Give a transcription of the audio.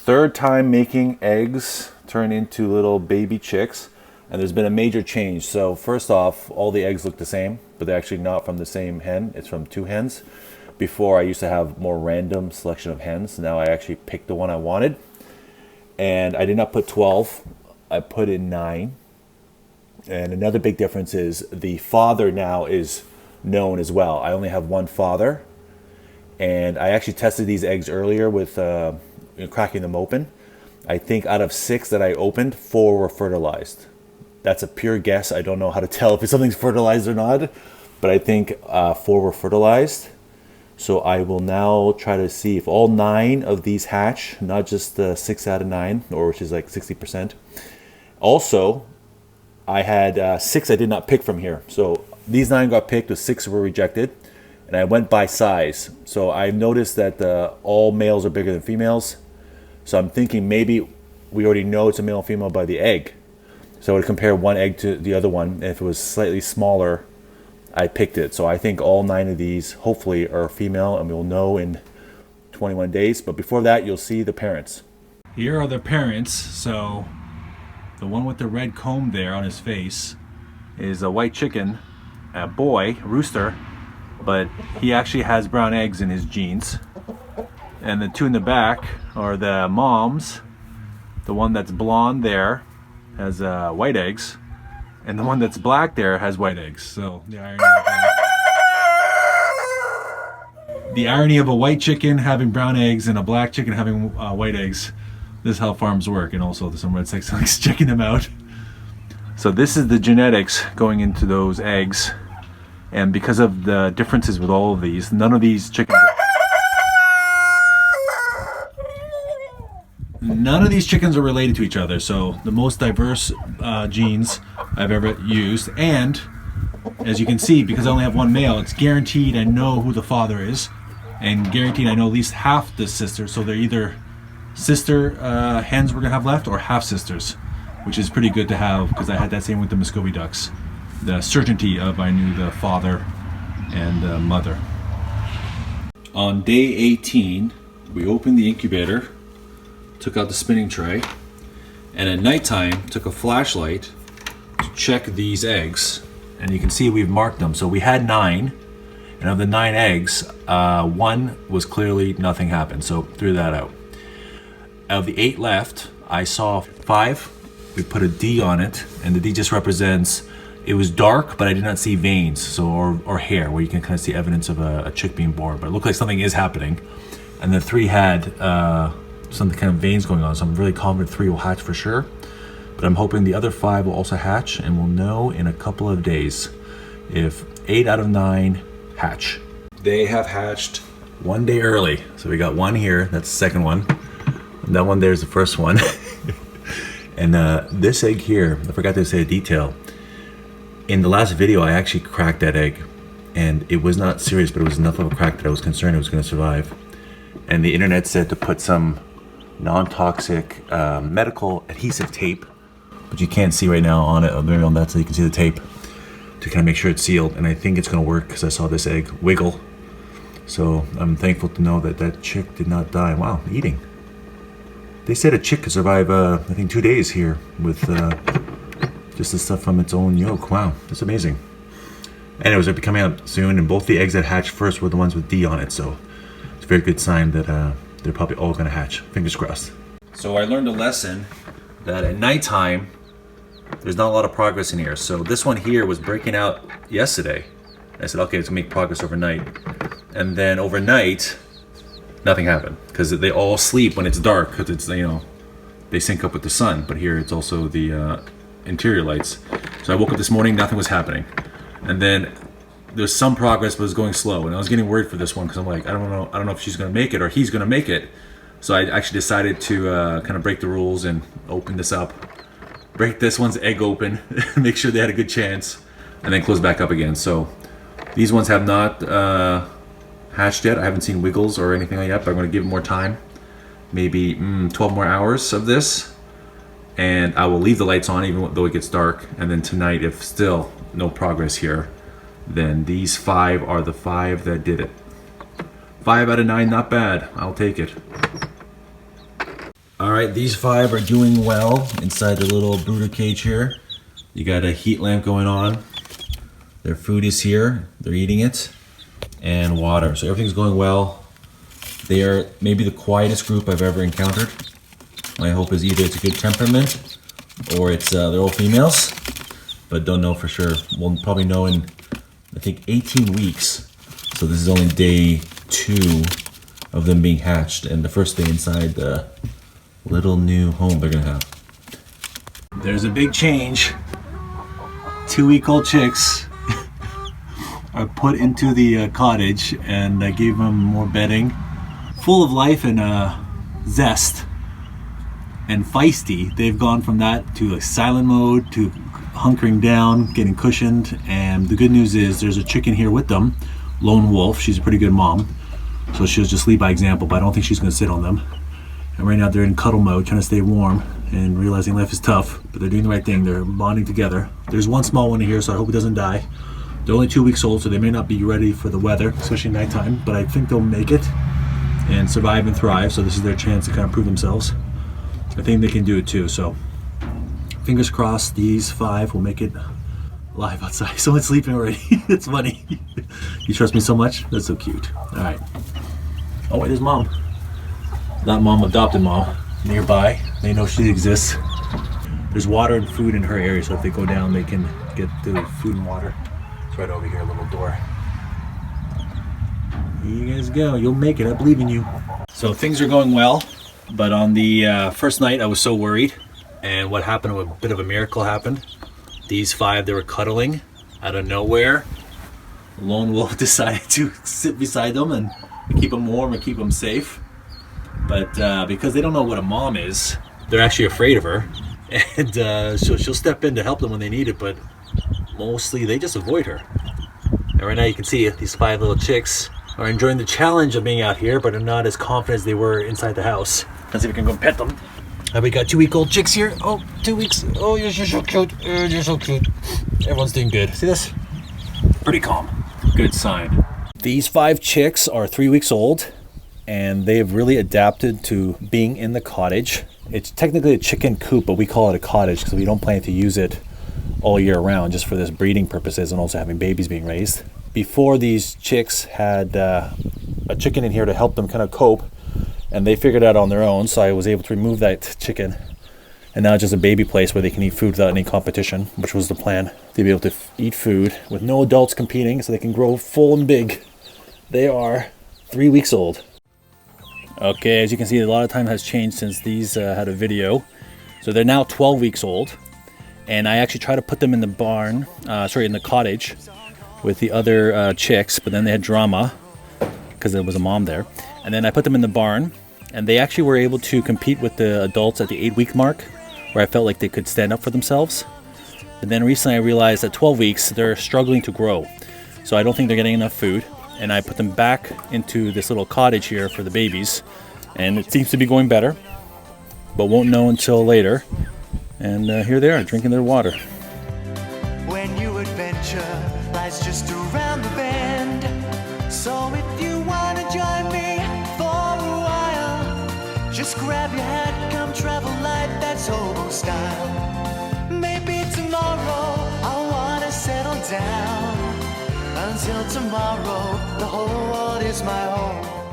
third time making eggs turn into little baby chicks, and there's been a major change. So first off, all the eggs look the same, but they're actually not from the same hen. It's from two hens. Before, I used to have more random selection of hens. Now I actually picked the one I wanted, and I did not put 12. I put in 9. And another big difference is the father now is known as well. I only have one father, and I actually tested these eggs earlier with cracking them open. I think out of 6 that I opened, 4 were fertilized. That's a pure guess. I don't know how to tell if something's fertilized or not, but I think 4 were fertilized. So I will now try to see if all 9 of these hatch, not just the 6 out of 9, or which is like 60%. Also, I had 6 I did not pick from here. So these 9 got picked, the 6 were rejected, and I went by size. So I noticed that all males are bigger than females. So I'm thinking maybe we already know it's a male and female by the egg. So I would compare one egg to the other one, and if it was slightly smaller, I picked it. So I think all 9 of these hopefully are female, and we'll know in 21 days. But before that, you'll see the parents. Here are the parents. So the one with the red comb there on his face is a white chicken, a boy, a rooster, but he actually has brown eggs in his genes. And the 2 in the back are the moms. The one that's blonde there has white eggs, and the one that's black there has white eggs. So the irony of a white chicken having brown eggs and a black chicken having white eggs. This is how farms work, and also there's some red sex eggs checking them out. So this is the genetics going into those eggs, and because of the differences with all of these, none of these chickens are related to each other. So the most diverse genes I've ever used, and as you can see, because I only have one male, it's guaranteed I know who the father is, and guaranteed I know at least half the sisters. So they're either sister hens we're gonna have left, or half sisters, which is pretty good to have, because I had that same with the Muscovy ducks. The certainty of I knew the father and the mother. On day 18, we opened the incubator, took out the spinning tray, and at nighttime took a flashlight to check these eggs, and you can see we've marked them. So we had 9, and of the 9 eggs, 1 was clearly nothing happened, so threw that out. Of the 8 left, I saw 5. We put a D on it, and the D just represents it was dark, but I did not see veins, so or hair, where you can kind of see evidence of a chick being born, but it looked like something is happening. And the 3 had some kind of veins going on, so I'm really confident 3 will hatch for sure. But I'm hoping the other 5 will also hatch, and we'll know in a couple of days if 8 out of 9 hatch. They have hatched 1 day early, so we got 1 here. That's the second one. And that one there is the first one. And this egg here, I forgot to say a detail. In the last video, I actually cracked that egg, and it was not serious, but it was enough of a crack that I was concerned it was going to survive. And the internet said to put some non-toxic medical adhesive tape, but you can't see right now on it, maybe on that, so you can see the tape, to kind of make sure it's sealed. And I think it's going to work, because I saw this egg wiggle. So I'm thankful to know that that chick did not die. Wow, eating. They said a chick could survive, I think 2 days here with just the stuff from its own yolk. Wow, that's amazing. Anyways, they'll be coming out soon, and both the eggs that hatched first were the ones with D on it, so it's a very good sign that they're probably all going to hatch. Fingers crossed. So I learned a lesson that at nighttime, there's not a lot of progress in here. So this one here was breaking out yesterday. I said, okay, let's make progress overnight. And then overnight, nothing happened, because they all sleep when it's dark, because it's, you know, they sync up with the sun. But here it's also the interior lights. So I woke up this morning, nothing was happening. And then there's some progress, but it's going slow. And I was getting worried for this one, because I'm like, I don't know if she's going to make it or he's going to make it. So I actually decided to kind of break the rules and open this up, break this one's egg open, make sure they had a good chance, and then close back up again. So these ones have not hatched yet. I haven't seen wiggles or anything like that, but I'm going to give it more time, maybe 12 more hours of this, and I will leave the lights on even though it gets dark. And then tonight, if still no progress here, then these 5 are the 5 that did it. 5 out of 9, not bad. I'll take it. right, these 5 are doing well inside the little brooder cage here. You got a heat lamp going on. Their food is here, they're eating it, and water. So everything's going well. They are maybe the quietest group I've ever encountered. My hope is either it's a good temperament or it's they're all females, but don't know for sure. We'll probably know in, I think, 18 weeks. So this is only day 2 of them being hatched and the first day inside the little new home they're gonna have. There's a big change. 2-week-old chicks are put into the cottage, and I gave them more bedding. Full of life and zest and feisty. They've gone from that to a silent mode to hunkering down, getting cushioned. And the good news is there's a chicken here with them, Lone Wolf. She's a pretty good mom, so she'll just lead by example, but I don't think she's gonna sit on them. And right now they're in cuddle mode, trying to stay warm and realizing life is tough, but they're doing the right thing. They're bonding together. There's one small one here, so I hope it doesn't die. They're only 2 weeks old, so they may not be ready for the weather, especially nighttime, but I think they'll make it and survive and thrive. So this is their chance to kind of prove themselves. I think they can do it too, so fingers crossed these 5 will make it live outside. Someone's sleeping already. It's funny. You trust me so much? That's so cute. All right. Oh wait, there's mom. Not mom, adopted mom. Nearby. They know she exists. There's water and food in her area, so if they go down, they can get the food and water. It's right over here, a little door. Here you guys go. You'll make it. I believe in you. So things are going well, but on the first night, I was so worried. And what happened? A bit of a miracle happened. These 5, they were cuddling out of nowhere. Lone Wolf decided to sit beside them and keep them warm and keep them safe. But because they don't know what a mom is, they're actually afraid of her. And she'll step in to help them when they need it, but mostly they just avoid her. And right now you can see these 5 little chicks are enjoying the challenge of being out here, but are not as confident as they were inside the house. Let's see if we can go pet them. We got 2-week-old chicks here. Oh, 2 weeks. Oh, you're so cute. You're so cute. Everyone's doing good. See this? Pretty calm. Good sign. These 5 chicks are 3 weeks old, and they have really adapted to being in the cottage. It's technically a chicken coop, but we call it a cottage because we don't plan to use it all year round, just for this breeding purposes and also having babies being raised. Before, these chicks had a chicken in here to help them kind of cope, and they figured it out on their own, so I was able to remove that chicken. And now it's just a baby place where they can eat food without any competition, which was the plan. They'd be able to eat food with no adults competing, so they can grow full and big. They are 3 weeks old. Okay, as you can see, a lot of time has changed since these had a video. So they're now 12 weeks old. And I actually tried to put them in the barn, in the cottage with the other chicks, but then they had drama because there was a mom there. And then I put them in the barn, and they actually were able to compete with the adults at the 8-week mark, where I felt like they could stand up for themselves. And then recently I realized at 12 weeks, they're struggling to grow. So I don't think they're getting enough food. And I put them back into this little cottage here for the babies. And it seems to be going better, but won't know until later. And here they are, drinking their water. When new adventure lies just around the bend. So if you want to join me for a while, just grab your hat, come travel light, that's hobo style. Maybe tomorrow I want to settle down. Until tomorrow, the whole world is my home.